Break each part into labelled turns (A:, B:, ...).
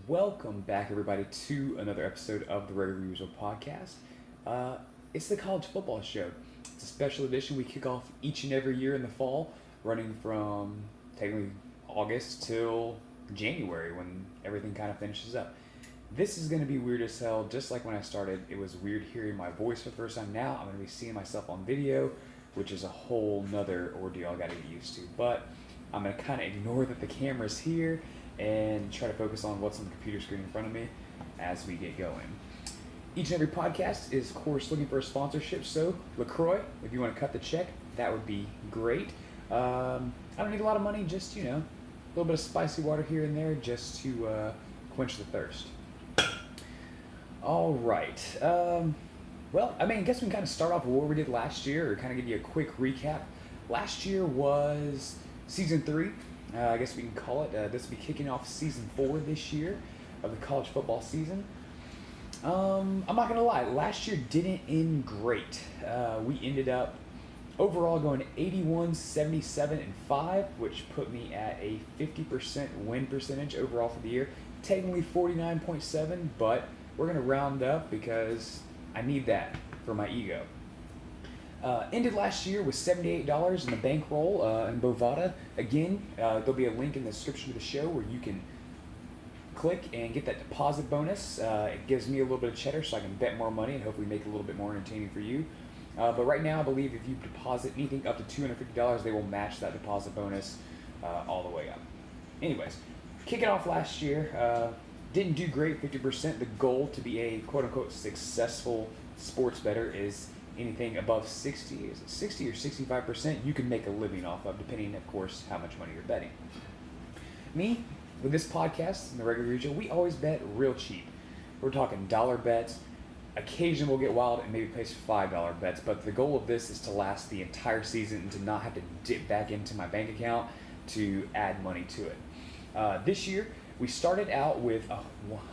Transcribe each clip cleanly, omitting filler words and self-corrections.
A: Welcome back, everybody, to another episode of the Regular Usual Podcast. It's the College Football Show. It's a special edition we kick off each and every year in the fall, running from technically August till January when everything kind of finishes up. This is going to be weird as hell, just like when I started. It was weird hearing my voice for the first time. Now I'm going to be seeing myself on video, which is a whole nother ordeal I got to get used to. But I'm going to kind of ignore that the camera's here and try to focus on what's on the computer screen in front of me as we get going. Each and every podcast is, of course, looking for a sponsorship, so LaCroix, if you want to cut the check, that would be great. I don't need a lot of money, just, a little bit of spicy water here and there just to quench the thirst. All right. I guess we can kind of start off with what we did last year, or kind of give you a quick recap. Last year was Season 3. I guess we can call it. This will be kicking off Season 4 this year of the college football season. I'm not going to lie. Last year didn't end great. We ended up overall going 81, 77, and 5, which put me at a 50% win percentage overall for the year. Technically 49.7, but we're going to round up because I need that for my ego. Ended last year with $78 in the bankroll in Bovada. Again, there'll be a link in the description of the show where you can click and get that deposit bonus. It gives me a little bit of cheddar so I can bet more money and hopefully make it a little bit more entertaining for you. But right now, I believe if you deposit anything up to $250, they will match that deposit bonus all the way up. Anyways, kicking off last year, didn't do great, 50%. The goal to be a quote-unquote successful sports bettor is anything above 60, is it 60 or 65%, you can make a living off of, depending, of course, how much money you're betting. Me, with this podcast and the Regular Region, we always bet real cheap. We're talking dollar bets. Occasionally we'll get wild and maybe place $5 bets, but the goal of this is to last the entire season and to not have to dip back into my bank account to add money to it. This year, we started out with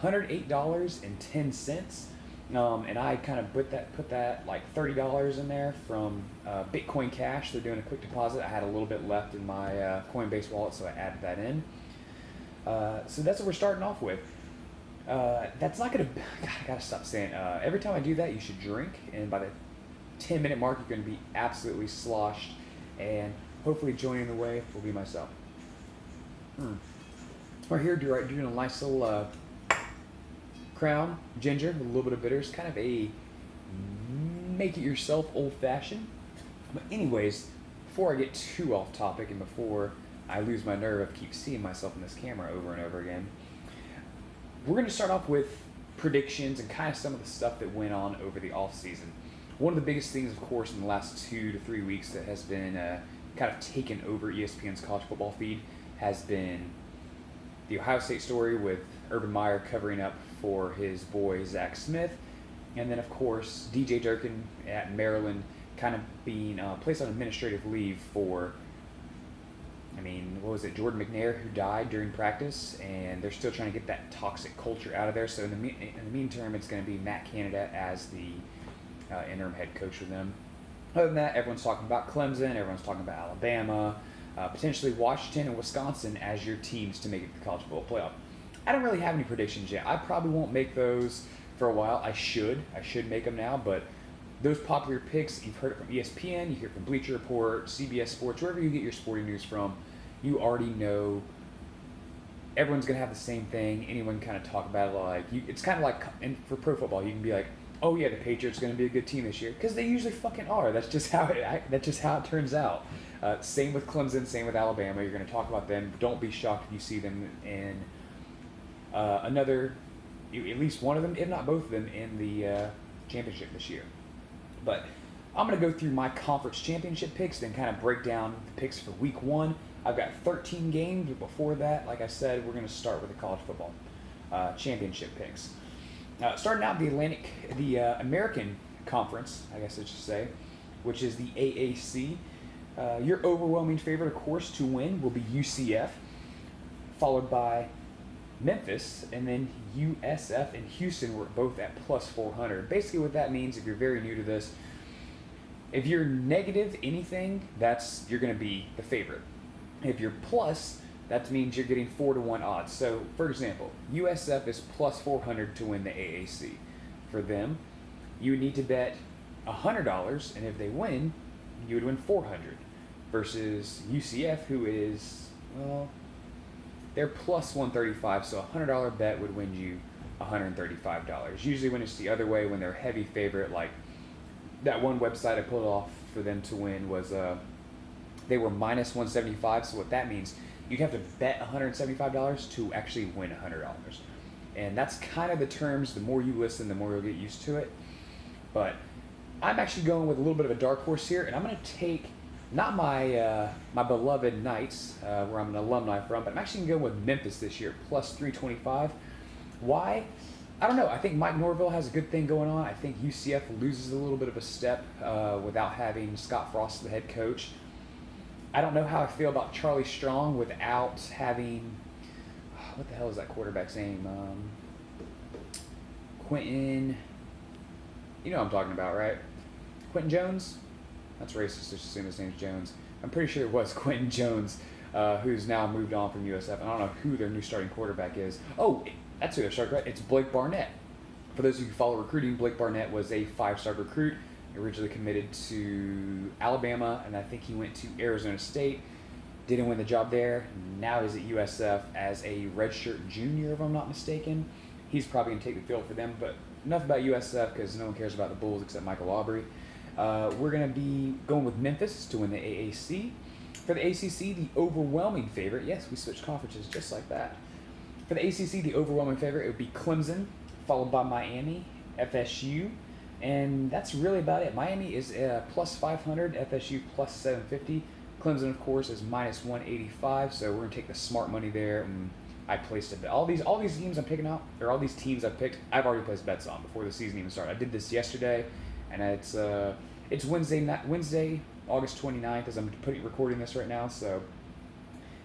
A: $108.10. And I kind of put that like $30 in there from Bitcoin Cash. They're doing a quick deposit. I had a little bit left in my Coinbase wallet, so I added that in. So that's what we're starting off with. That's not going to... I got to stop saying every time I do that, you should drink. And by the 10-minute mark, you're going to be absolutely sloshed. And hopefully joining the way will be myself. We're here doing a nice little... Crown ginger with a little bit of bitters, kind of a make-it-yourself old-fashioned. But anyways, before I get too off topic and before I lose my nerve of keep seeing myself in this camera over and over again, we're going to start off with predictions and kind of some of the stuff that went on over the off-season. One of the biggest things, of course, in the last 2 to 3 weeks that has been kind of taken over ESPN's college football feed has been the Ohio State story with Urban Meyer covering up for his boy Zach Smith, and then of course DJ Durkin at Maryland kind of being placed on administrative leave for, Jordan McNair, who died during practice, and they're still trying to get that toxic culture out of there. So in the meantime, it's going to be Matt Canada as the interim head coach for them. Other than that, everyone's talking about Clemson, everyone's talking about Alabama, potentially Washington and Wisconsin as your teams to make it to the college football playoff. I don't really have any predictions yet. I probably won't make those for a while. I should make them now, but those popular picks, you've heard it from ESPN, you hear it from Bleacher Report, CBS Sports, wherever you get your sporting news from, you already know everyone's going to have the same thing. Anyone kind of talk about it it's kind of like, and for pro football, you can be like, oh yeah, the Patriots are going to be a good team this year, because they usually fucking are. That's just how it turns out. Same with Clemson, same with Alabama. You're going to talk about them. Don't be shocked if you see them in at least one of them, if not both of them, in the championship this year. But I'm going to go through my conference championship picks, then kind of break down the picks for week 1. I've got 13 games, but before that, like I said, we're going to start with the college football championship picks. Starting out the American Conference, I guess I should say, which is the AAC. Your overwhelming favorite, of course, to win will be UCF, followed by Memphis, and then USF and Houston were both at plus 400. Basically what that means, if you're very new to this, If you're negative anything, you're going to be the favorite. If you're plus That means you're getting 4-to-1 odds. So, for example, USF is plus 400 to win the AAC. For them, you would need to bet $100, and if they win, you would win 400. Versus UCF, who is, well, they're plus 135, so a $100 bet would win you $135. Usually when it's the other way, when they're a heavy favorite, like that one website I pulled off for them to win was they were minus 175. So what that means, you'd have to bet $175 to actually win $100. And that's kind of the terms. The more you listen, the more you'll get used to it. But I'm actually going with a little bit of a dark horse here, and I'm going to take not my my beloved Knights, where I'm an alumni from, but I'm actually going to go with Memphis this year, plus 325. Why? I don't know. I think Mike Norville has a good thing going on. I think UCF loses a little bit of a step without having Scott Frost, the head coach. I don't know how I feel about Charlie Strong without having, what the hell is that quarterback's name? Quentin, you know what I'm talking about, right? Quentin Jones? That's racist to assume his name's Jones. I'm pretty sure it was Quentin Jones, who's now moved on from USF. And I don't know who their new starting quarterback is. Oh, that's who they're starting, right? It's Blake Barnett. For those of you who follow recruiting, Blake Barnett was a 5-star recruit, originally committed to Alabama, and I think he went to Arizona State. Didn't win the job there. Now he's at USF as a redshirt junior, if I'm not mistaken. He's probably going to take the field for them, but enough about USF because no one cares about the Bulls except Michael Aubrey. We're going to be going with Memphis to win the AAC. For the ACC, the overwhelming favorite, yes, we switched conferences just like that. For the ACC, the overwhelming favorite, it would be Clemson, followed by Miami, FSU, and that's really about it. Miami is plus 500, FSU plus 750. Clemson, of course, is minus 185, so we're going to take the smart money there, and I placed a bet. All these teams I'm picking out, or all these teams I've picked, I've already placed bets on before the season even started. I did this yesterday, and it's Wednesday, August 29th, as I'm recording this right now, so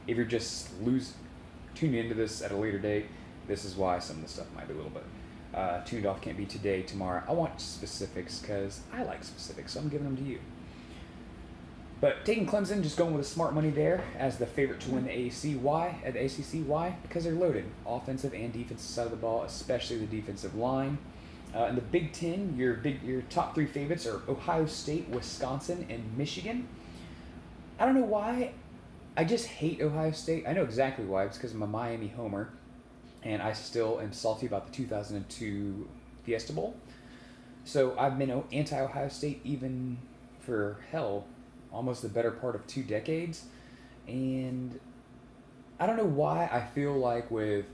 A: if you're just tuning into this at a later date, this is why some of the stuff might be a little bit tuned off. Can't be today, tomorrow. I want specifics because I like specifics, so I'm giving them to you. But taking Clemson, just going with the smart money there as the favorite to win the AAC. Why? At the ACC, why? Because they're loaded. Offensive and defensive side of the ball, especially the defensive line. In the Big Ten, your top 3 favorites are Ohio State, Wisconsin, and Michigan. I don't know why. I just hate Ohio State. I know exactly why. It's because I'm a Miami homer, and I still am salty about the 2002 Fiesta Bowl. So I've been anti-Ohio State even for, hell, almost the better part of 2 decades. And I don't know why I feel like with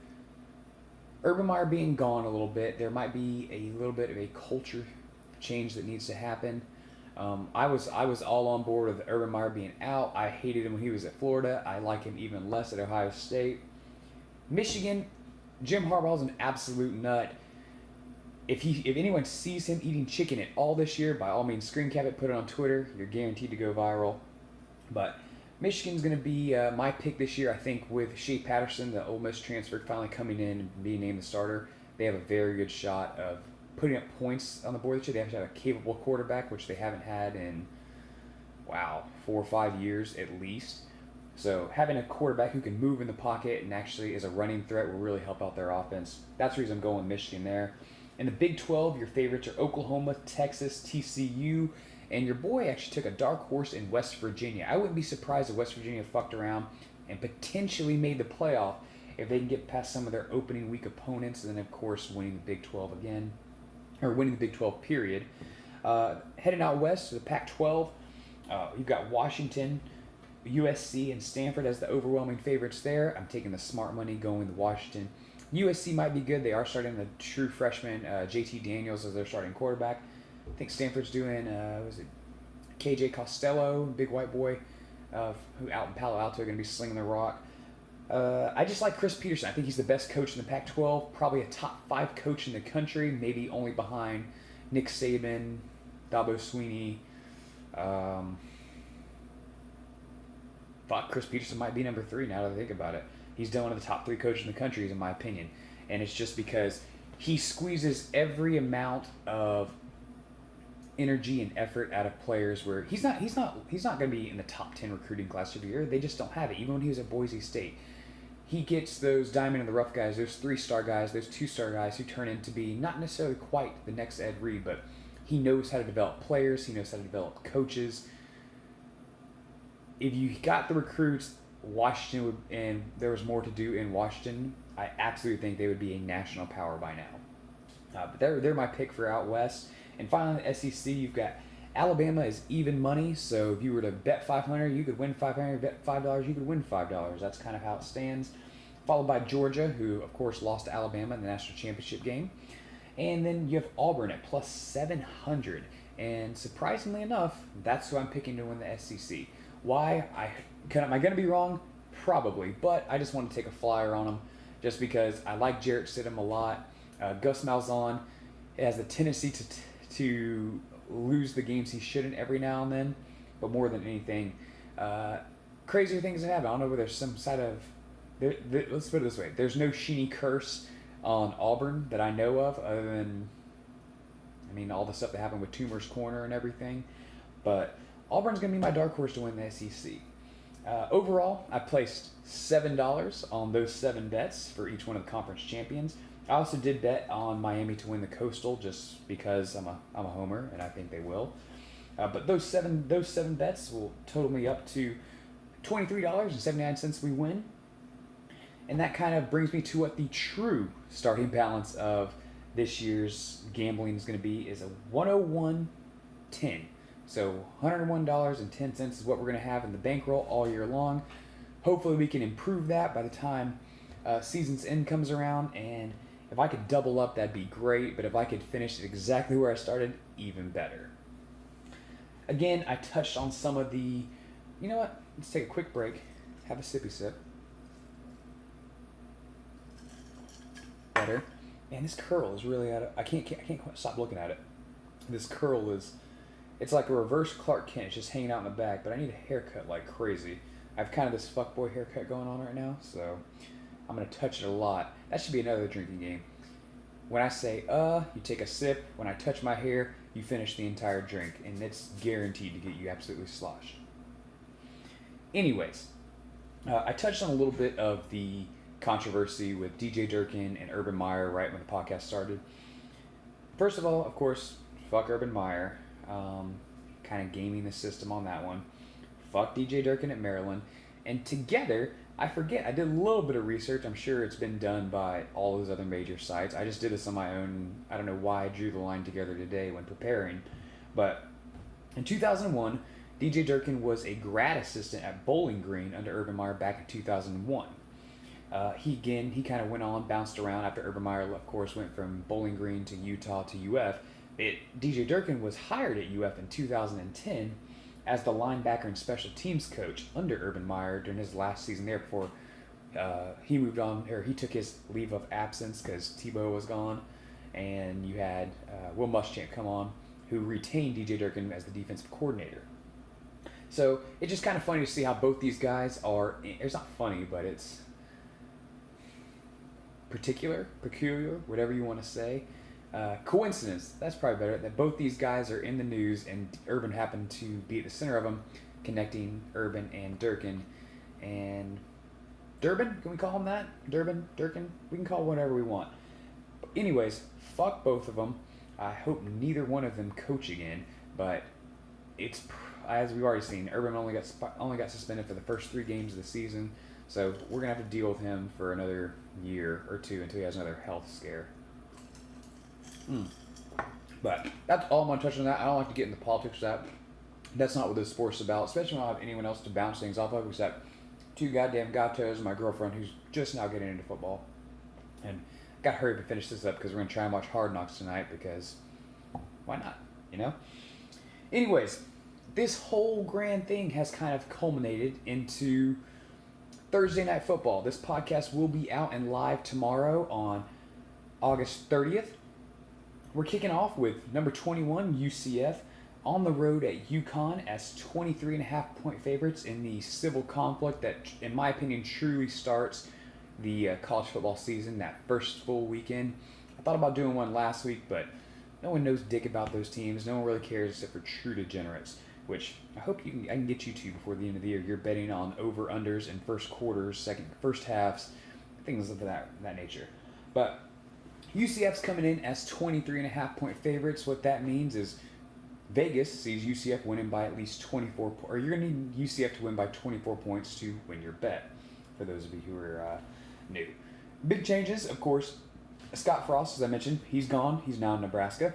A: Urban Meyer being gone a little bit, there might be a little bit of a culture change that needs to happen. I was all on board with Urban Meyer being out. I hated him when he was at Florida. I like him even less at Ohio State. Michigan, Jim Harbaugh's an absolute nut. If anyone sees him eating chicken at all this year, by all means, screen cap it, put it on Twitter. You're guaranteed to go viral. But Michigan's going to be my pick this year. I think with Shea Patterson, the Ole Miss transfer, finally coming in and being named the starter, they have a very good shot of putting up points on the board this year. They have to have a capable quarterback, which they haven't had in, 4 or 5 years at least. So having a quarterback who can move in the pocket and actually is a running threat will really help out their offense. That's the reason I'm going with Michigan there. In the Big 12, your favorites are Oklahoma, Texas, TCU, and your boy actually took a dark horse in West Virginia. I wouldn't be surprised if West Virginia fucked around and potentially made the playoff if they can get past some of their opening week opponents, and then, of course, winning the Big 12 again, or winning the Big 12 period. Heading out west to the Pac-12, you've got Washington, USC, and Stanford as the overwhelming favorites there. I'm taking the smart money going with Washington. USC might be good. They are starting the true freshman JT Daniels as their starting quarterback. I think Stanford's doing, KJ Costello, big white boy, who out in Palo Alto are going to be slinging the rock. I just like Chris Peterson. I think he's the best coach in the Pac-12, probably a top 5 coach in the country, maybe only behind Nick Saban, Dabo Swinney. Thought Chris Peterson might be number 3 now that I think about it. He's done one of the top 3 coaches in the country, in my opinion. And it's just because he squeezes every amount of energy and effort out of players where he's not going to be in the top 10 recruiting class every year. They just don't have it. Even when he was at Boise State, he gets those diamond in the rough guys, those 3-star guys, those 2-star guys who turn into be not necessarily quite the next Ed Reed, but he knows how to develop players. He knows how to develop coaches. If you got the recruits, Washington would, and there was more to do in Washington, I absolutely think they would be a national power by now. But they're my pick for out west. And finally, the SEC, you've got Alabama is even money, so if you were to bet $500, you could win $500. Bet $5, you could win $5. That's kind of how it stands. Followed by Georgia, who of course lost to Alabama in the national championship game, and then you have Auburn at plus 700. And surprisingly enough, that's who I'm picking to win the SEC. Why? Am I going to be wrong? Probably, but I just want to take a flyer on them, just because I like Jarrett Stidham a lot. Gus Malzahn has the tendency to lose the games he shouldn't every now and then, but more than anything, crazier things have happened. I don't know whether there's some side of let's put it this way: there's no Sheeny curse on Auburn that I know of, other than all the stuff that happened with Toomer's Corner and everything. But Auburn's going to be my dark horse to win the SEC. Overall, I placed $7 on those 7 bets for each one of the conference champions. I also did bet on Miami to win the Coastal, just because I'm a homer and I think they will. But those seven bets will total me up to $23.79 we win. And that kind of brings me to what the true starting balance of this year's gambling is going to be, is a 101.10. So $101.10 is what we're going to have in the bankroll all year long. Hopefully we can improve that by the time season's end comes around, and if I could double up, that'd be great, but if I could finish exactly where I started, even better. Again, I touched on some of the, you know what, let's take a quick break, have a sippy sip. Better. Man, this curl is really I can't quite stop looking at it. This curl is, it's like a reverse Clark Kent. It's just hanging out in the back, but I need a haircut like crazy. I have kind of this fuckboy haircut going on right now, so I'm going to touch it a lot. That should be another drinking game. When I say, you take a sip. When I touch my hair, you finish the entire drink, and it's guaranteed to get you absolutely sloshed. Anyways, I touched on a little bit of the controversy with DJ Durkin and Urban Meyer right when the podcast started. First of all, of course, fuck Urban Meyer. Kind of gaming the system on that one. Fuck DJ Durkin at Maryland. And together, I forget, I did a little bit of research. I'm sure it's been done by all those other major sites. I just did this on my own. I don't know why I drew the line together today when preparing. But in 2001, DJ Durkin was a grad assistant at Bowling Green under Urban Meyer back in 2001. He kind of went on, bounced around after Urban Meyer, of course, went from Bowling Green to Utah to UF. DJ Durkin was hired at UF in 2010 as the linebacker and special teams coach under Urban Meyer during his last season there before he moved on, or he took his leave of absence because Tebow was gone, and you had Will Muschamp come on, who retained DJ Durkin as the defensive coordinator. So it's just kind of funny to see how both these guys are, it's not funny, but it's peculiar, whatever you want to say. Coincidence, that's probably better, that both these guys are in the news and Urban happened to be at the center of them, connecting Urban and Durkin. And Durbin, can we call him that? Durkin, we can call it whatever we want. But anyways, fuck both of them. I hope neither one of them coach again, but it's, as we've already seen, Urban only got suspended for the first 3 games of the season, so we're going to have to deal with him for another year or 2 until he has another health scare. But that's all I'm going to touch on that. I don't like to get into politics of that. That's not what this sport's about, especially when I don't have anyone else to bounce things off of except 2 goddamn gatos and my girlfriend who's just now getting into football. And I got to hurry up and finish this up because we're going to try and watch Hard Knocks tonight because why not, you know? Anyways, this whole grand thing has kind of culminated into Thursday Night Football. This podcast will be out and live tomorrow on August 30th. We're kicking off with number 21, UCF, on the road at UConn as 23.5-point favorites in the civil conflict that, in my opinion, truly starts the college football season, that first full weekend. I thought about doing one last week, but no one knows dick about those teams. No one really cares except for true degenerates. which I hope I can get you to before the end of the year. You're betting on over-unders in first quarters, first halves, things of that nature. But UCF's coming in as 23.5-point favorites. What that means is Vegas sees UCF winning by at least 24 points, or you're going to need UCF to win by 24 points to win your bet, for those of you who are new. Big changes, of course. Scott Frost, as I mentioned, he's gone. He's now in Nebraska.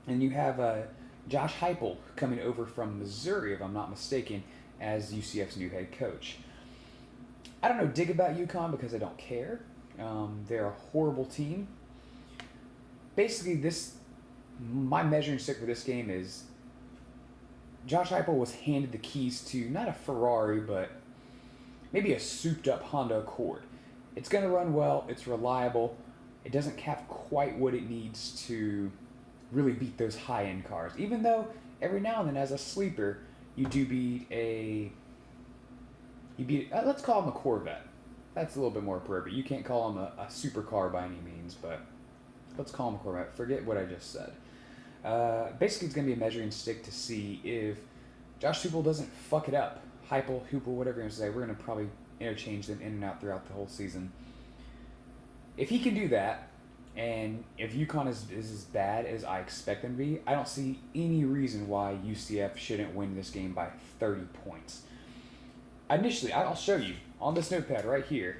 A: And you have Josh Heupel coming over from Missouri, if I'm not mistaken, as UCF's new head coach. I don't know dig about UConn because I don't care. They're a horrible team. Basically, my measuring stick for this game is Josh Heupel was handed the keys to not a Ferrari, but maybe a souped-up Honda Accord. It's going to run well. It's reliable. It doesn't have quite what it needs to really beat those high-end cars. Even though every now and then, as a sleeper, you do beat let's call him a Corvette. That's a little bit more appropriate. You can't call him a supercar by any means, but let's call him a Corvette. Forget what I just said. Basically, it's going to be a measuring stick to see if Josh Heupel doesn't fuck it up. Heupel, whatever you're going to say. We're going to probably interchange them in and out throughout the whole season. If he can do that, and if UConn is as bad as I expect them to be, I don't see any reason why UCF shouldn't win this game by 30 points. Initially, I'll show you on this notepad right here.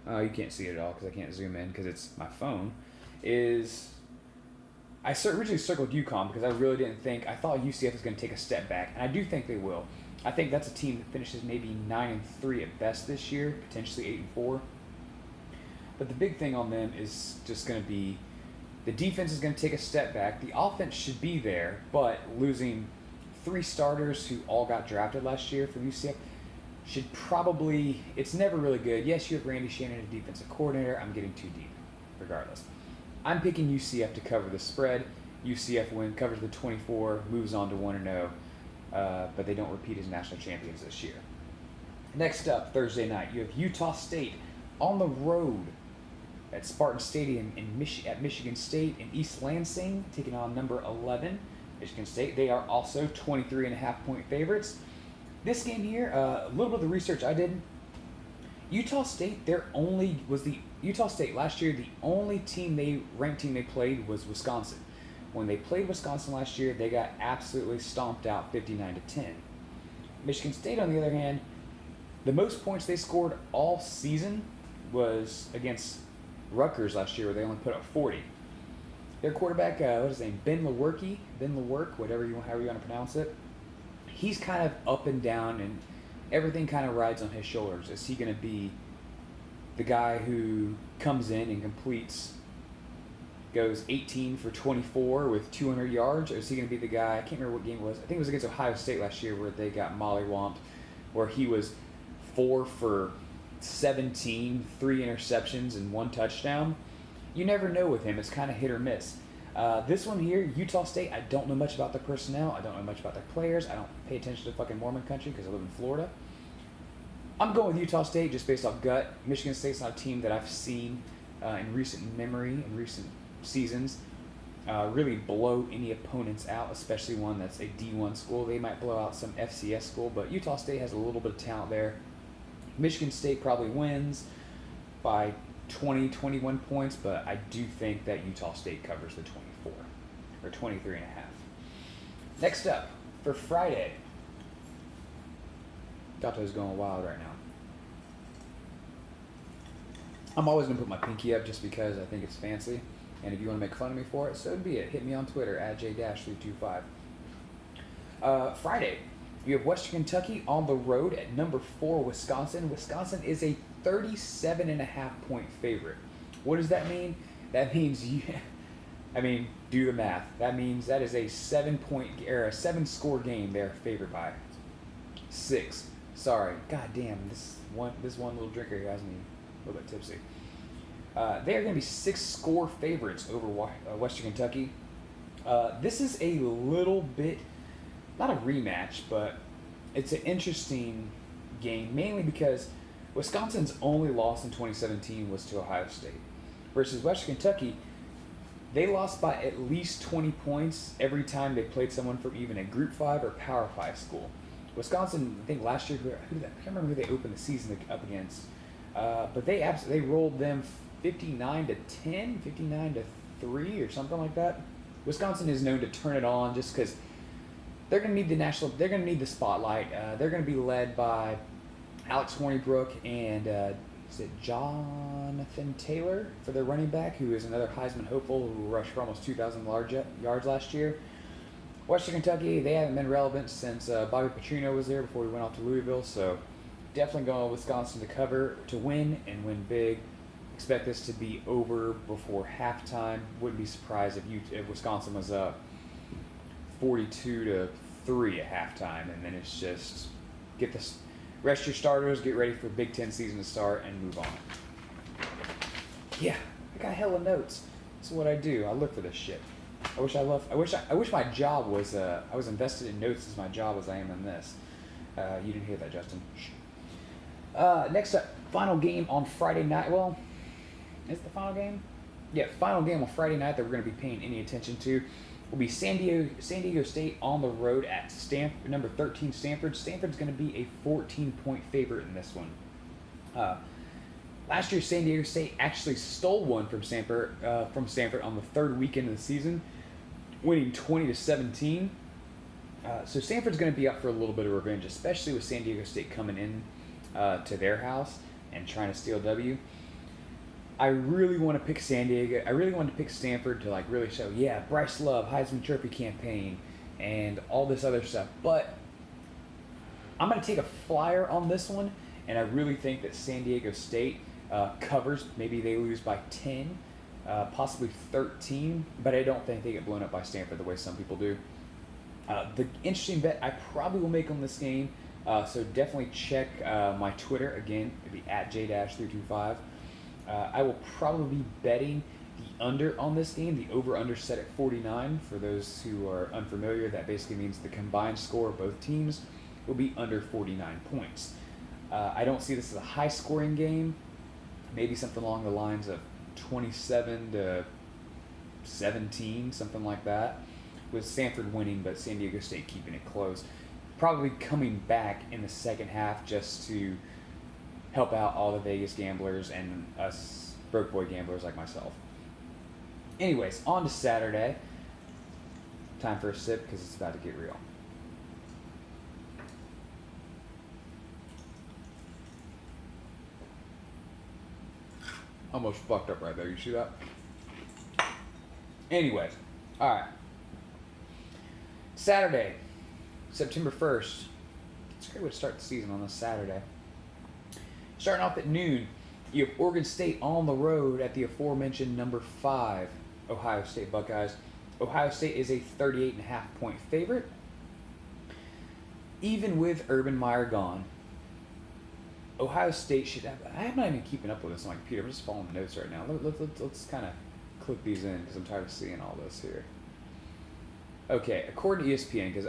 A: You can't see it at all because I can't zoom in because it's my phone. I originally circled UConn because I really didn't think. I thought UCF was going to take a step back, and I do think they will. I think that's a team that finishes maybe 9-3 at best this year, potentially 8-4. But the big thing on them is just going to be the defense is going to take a step back. The offense should be there, but losing 3 starters who all got drafted last year from UCF should probably, it's never really good. Yes, you have Randy Shannon as defensive coordinator. I'm getting too deep, regardless. I'm picking UCF to cover the spread. UCF covers the 24, moves on to 1-0, but they don't repeat as national champions this year. Next up, Thursday night, you have Utah State on the road at Spartan Stadium at Michigan State in East Lansing, taking on number 11, Michigan State. They are also 23.5-point favorites. This game here, a little bit of the research I did, Utah State, Utah State last year, the only ranked team they played was Wisconsin. When they played Wisconsin last year, they got absolutely stomped out 59-10. Michigan State, on the other hand, the most points they scored all season was against Rutgers last year, where they only put up 40. Their quarterback, what is his name, Ben Lewerke, however you want to pronounce it, he's kind of up and down, and everything kind of rides on his shoulders. Is he going to be the guy who comes in and goes 18 for 24 with 200 yards, or is he going to be the guy, I can't remember what game it was, I think it was against Ohio State last year where they got mollywomped, where he was 4 for 17, 3 interceptions, and 1 touchdown. You never know with him. It's kind of hit or miss. This one here, Utah State, I don't know much about their personnel. I don't know much about their players. I don't pay attention to fucking Mormon country because I live in Florida. I'm going with Utah State just based off gut. Michigan State's not a team that I've seen in recent memory, in recent seasons, really blow any opponents out, especially one that's a D1 school. They might blow out some FCS school, but Utah State has a little bit of talent there. Michigan State probably wins by 20, 21 points, but I do think that Utah State covers the 24, or 23.5. Next up, for Friday, Gato's going wild right now. I'm always going to put my pinky up just because I think it's fancy, and if you want to make fun of me for it, so be it. Hit me on Twitter, @J-325. Friday, you have Western Kentucky on the road at number 4, Wisconsin. Wisconsin is a 37.5-point favorite. What does that mean? That means do the math. That means that is a 7-score game. They're favored by 6. Sorry, god damn, this one little drinker here has me a little bit tipsy. They are going to be 6-score favorites over Western Kentucky. This is a little bit, not a rematch, but it's an interesting game, mainly because Wisconsin's only loss in 2017 was to Ohio State, versus Western Kentucky. They lost by at least 20 points every time they played someone from even a Group 5 or Power 5 school. Wisconsin, I think last year, I can't remember who they opened the season up against, but they rolled them 59 to 10, 59 to 3 or something like that. Wisconsin is known to turn it on just because they're going to need they're going to need the spotlight. They're going to be led by Alex Hornibrook and is it Jonathan Taylor for their running back, who is another Heisman hopeful who rushed for almost 2,000 yards last year. Western Kentucky, they haven't been relevant since Bobby Petrino was there before he went off to Louisville, so definitely going with Wisconsin to win and win big. Expect this to be over before halftime. Wouldn't be surprised if Wisconsin was up 42-3 at halftime, and then it's just rest your starters, get ready for Big Ten season to start, and move on. Yeah, I got hella notes. This is what I do. I look for this shit. I wish my job was I was invested in notes as my job as I am in this. You didn't hear that, Justin. Next up, final game on Friday night. Well, is it the final game? Yeah, final game on Friday night that we're going to be paying any attention to will be San Diego State on the road at number 13 Stanford. Stanford's going to be a 14-point favorite in this one. Last year, San Diego State actually stole one from Stanford on the third weekend of the season, winning 20-17. So Stanford's going to be up for a little bit of revenge, especially with San Diego State coming in to their house and trying to steal W. I really want to pick San Diego. I really want to pick Stanford to really show, yeah, Bryce Love, Heisman Trophy campaign, and all this other stuff. But I'm going to take a flyer on this one, and I really think that San Diego State covers. Maybe they lose by 10, possibly 13, but I don't think they get blown up by Stanford the way some people do. The interesting bet I probably will make on this game, so definitely check my Twitter. Again, it'd be at j-325. I will probably be betting the under on this game. The over-under set at 49. For those who are unfamiliar, that basically means the combined score of both teams will be under 49 points. I don't see this as a high-scoring game. Maybe something along the lines of 27-17, something like that, with Stanford winning but San Diego State keeping it close. Probably coming back in the second half just to help out all the Vegas gamblers and us broke boy gamblers like myself. Anyways, on to Saturday. Time for a sip because it's about to get real. Almost fucked up right there. You see that? Anyways, all right. Saturday, September 1st. It's a great way to start the season on this Saturday. Starting off at noon, you have Oregon State on the road at the aforementioned number 5 Ohio State Buckeyes. Ohio State is a 38.5-point favorite. Even with Urban Meyer gone, Ohio State should have... I'm not even keeping up with this on my computer. I'm just following the notes right now. Let's kind of click these in because I'm tired of seeing all this here. Okay, according to ESPN, because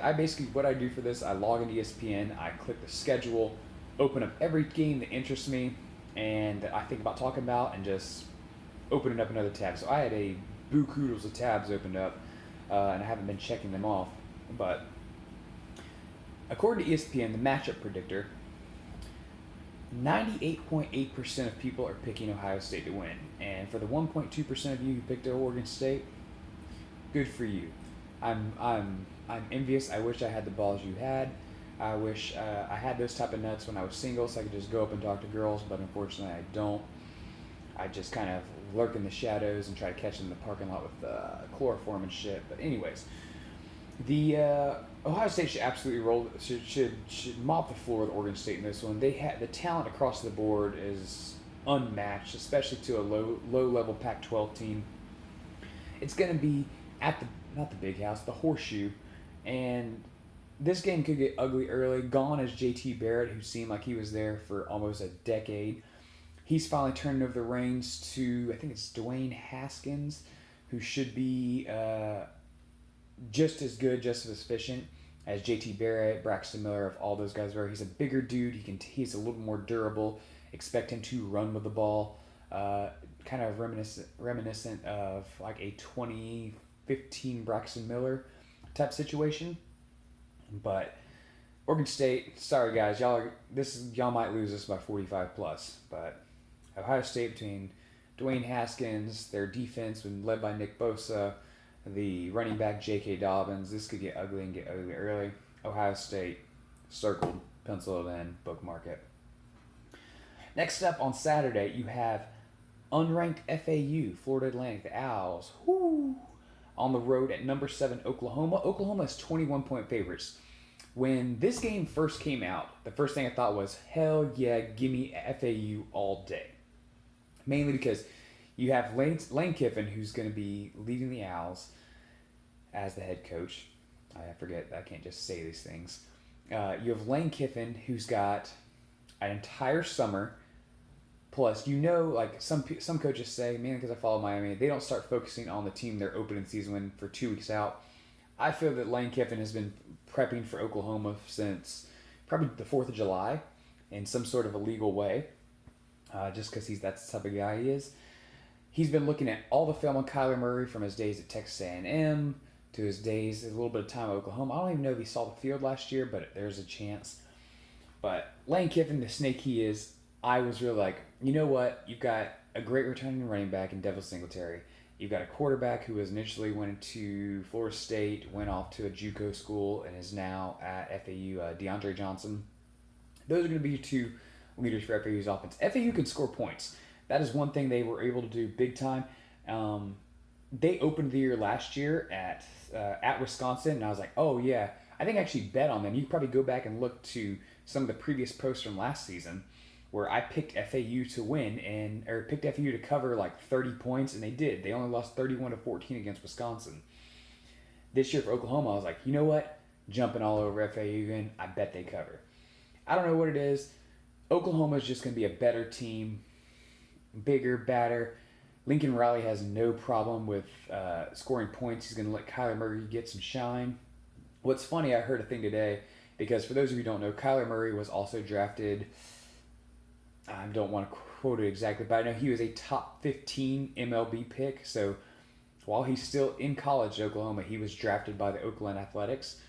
A: what I do for this, I log into ESPN, I click the schedule, open up every game that interests me and that I think about talking about, and just opening up another tab. So I had a buku of tabs opened up, and I haven't been checking them off. But according to ESPN, the matchup predictor, 98.8% of people are picking Ohio State to win. And for the 1.2% of you who picked Oregon State, good for you. I'm envious. I wish I had the balls you had. I wish I had those type of nuts when I was single, so I could just go up and talk to girls, but unfortunately I don't. I just kind of lurk in the shadows and try to catch them in the parking lot with chloroform and shit. But anyways, the Ohio State should absolutely should mop the floor with Oregon State in this one. They had the talent across the board is unmatched, especially to a low level Pac-12 team. It's going to be at not the Big House, the Horseshoe, and this game could get ugly early. Gone is JT Barrett, who seemed like he was there for almost a decade. He's finally turning over the reins to, I think it's Dwayne Haskins, who should be just as good, just as efficient as JT Barrett, Braxton Miller, if all those guys were. He's a bigger dude. He's a little more durable. Expect him to run with the ball. kind of reminiscent of like a 2015 Braxton Miller type situation. But Oregon State, sorry guys, y'all might lose this by 45 plus. But Ohio State, between Dwayne Haskins, their defense when led by Nick Bosa, the running back J.K. Dobbins, this could get ugly and get ugly early. Ohio State, circled, penciled in, bookmark it. Next up on Saturday, you have unranked FAU, Florida Atlantic, the Owls, on the road at number 7 Oklahoma. Oklahoma is 21-point favorites. When this game first came out, the first thing I thought was, hell yeah, give me FAU all day. Mainly because you have Lane Kiffin, who's going to be leading the Owls as the head coach. I forget, I can't just say these things. You have Lane Kiffin, who's got an entire summer. Plus, like some coaches say, man, because I follow Miami, they don't start focusing on the team their opening season win for 2 weeks out. I feel that Lane Kiffin has been prepping for Oklahoma since probably the 4th of July in some sort of illegal way, just because that's the type of guy he is. He's been looking at all the film on Kyler Murray from his days at Texas A&M to his days, a little bit of time at Oklahoma. I don't even know if he saw the field last year, but there's a chance. But Lane Kiffin, the snake he is, I was really like, you know what? You've got a great returning running back in Devin Singletary. You've got a quarterback who was initially went to Florida State, went off to a JUCO school, and is now at FAU, DeAndre Johnson. Those are going to be your two leaders for FAU's offense. FAU can score points. That is one thing they were able to do big time. They opened the year last year at Wisconsin, and I was like, oh yeah. I think I actually bet on them. You can probably go back and look to some of the previous posts from last season where I picked FAU to win or picked FAU to cover like 30 points, and they did. They only lost 31-14 against Wisconsin. This year for Oklahoma, I was like, you know what? Jumping all over FAU again. I bet they cover. I don't know what it is. Oklahoma is just going to be a better team, bigger, badder. Lincoln Riley has no problem with scoring points. He's going to let Kyler Murray get some shine. What's funny, I heard a thing today, because for those of you who don't know, Kyler Murray was also drafted, I don't want to quote it exactly, but I know he was a top 15 MLB pick. So while he's still in college at Oklahoma, he was drafted by the Oakland Athletics.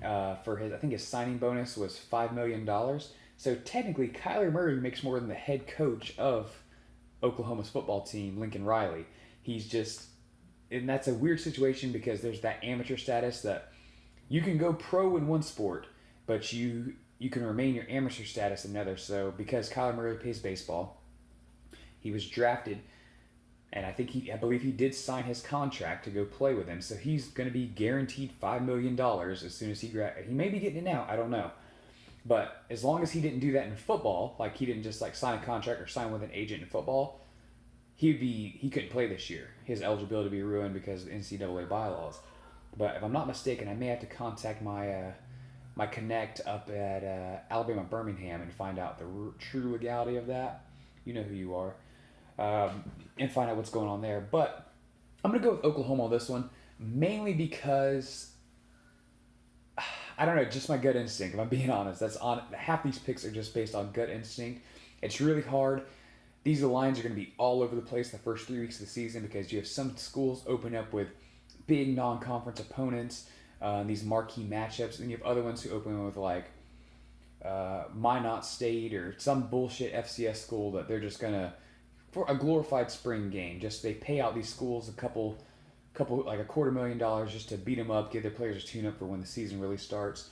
A: For I think his signing bonus was $5 million. So technically, Kyler Murray makes more than the head coach of Oklahoma's football team, Lincoln Riley. And that's a weird situation because there's that amateur status that you can go pro in one sport, but you can remain your amateur status in another. So because Kyler Murray plays baseball, he was drafted, and I believe he did sign his contract to go play with him. So he's going to be guaranteed $5 million as soon as he may be getting it now. I don't know. But as long as he didn't do that in football, like he didn't just like sign a contract or sign with an agent in football, he couldn't play this year. His eligibility would be ruined because of NCAA bylaws. But if I'm not mistaken, I may have to contact my connect up at Alabama Birmingham and find out the true legality of that. You know who you are. And find out what's going on there. But I'm going to go with Oklahoma on this one, mainly because, I don't know, just my gut instinct, if I'm being honest. Half these picks are just based on gut instinct. It's really hard. These lines are going to be all over the place the first 3 weeks of the season because you have some schools open up with big non-conference opponents, these marquee matchups, and you have other ones who open with like Minot State or some bullshit FCS school that they're just going to, for a glorified spring game, just they pay out these schools a couple like $250,000 just to beat them up, give their players a tune-up for when the season really starts.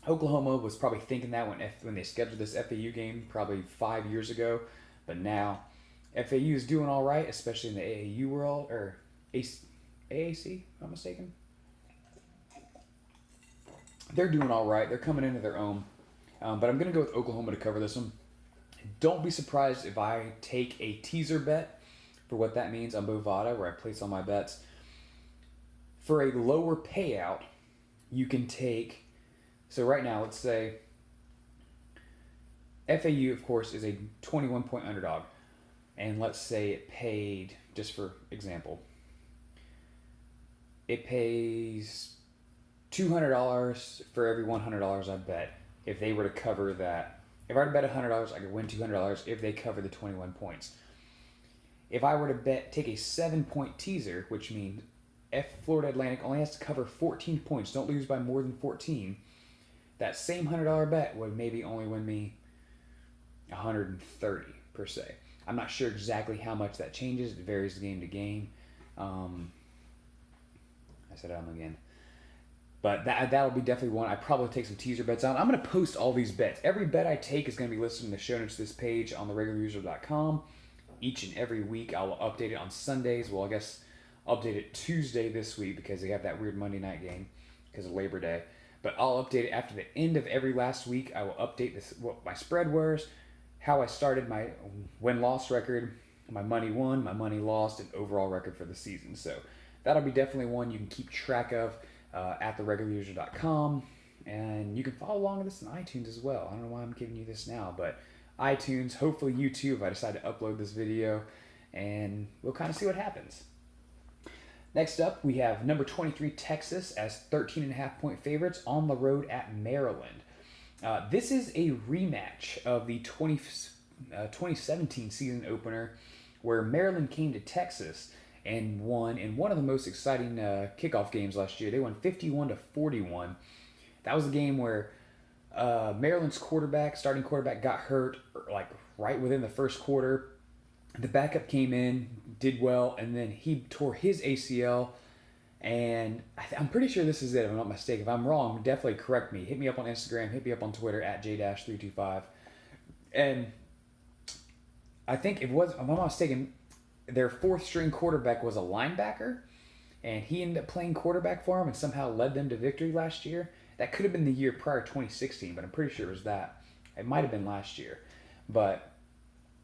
A: Oklahoma was probably thinking that when they scheduled this FAU game probably 5 years ago. But now, FAU is doing all right, especially in the AAU world, or AAC, if I'm not mistaken. They're doing all right. They're coming into their own. But I'm going to go with Oklahoma to cover this one. Don't be surprised if I take a teaser bet for what that means on Bovada, where I place all my bets. For a lower payout, you can take... So right now, let's say... FAU, of course, is a 21-point underdog. And let's say it paid, just for example, it pays $200 for every $100 I bet. If they were to cover that, if I were to bet $100, I could win $200 if they cover the 21 points. if I were to take a 7-point teaser, which means Florida Atlantic only has to cover 14 points, don't lose by more than 14, that same $100 bet would maybe only win me 130 per se. I'm not sure exactly how much that changes. It varies game to game. I said again. But that'll be definitely one. I probably take some teaser bets on. I'm going to post all these bets. Every bet I take is going to be listed in the show notes of this page on theregularuser.com. Each and every week, I will update it on Sundays. Well, I guess update it Tuesday this week because they have that weird Monday night game because of Labor Day. But I'll update it after the end of every last week. I will update this, what my spread was, how I started my win-loss record, my money won, my money lost, and overall record for the season. So that'll be definitely one you can keep track of at theregularuser.com. And you can follow along with this in iTunes as well. I don't know why I'm giving you this now, but iTunes, hopefully YouTube if I decide to upload this video, and we'll kind of see what happens. Next up, we have number 23 Texas as 13.5-point favorites on the road at Maryland. This is a rematch of the 2017 season opener where Maryland came to Texas and won in one of the most exciting kickoff games last year. They won 51-41. That was a game where Maryland's starting quarterback, got hurt like right within the first quarter. The backup came in, did well, and then he tore his ACL. And I'm pretty sure this is it, if I'm not mistaken. If I'm wrong, definitely correct me. Hit me up on Instagram, hit me up on Twitter at j-325. And I think if I'm not mistaken, their fourth string quarterback was a linebacker, and he ended up playing quarterback for him and somehow led them to victory last year. That could have been the year prior, 2016, but I'm pretty sure it was that. It might have been last year. But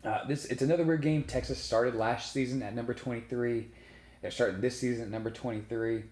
A: it's another weird game. Texas started last season at number 23. They're starting this season at number 23.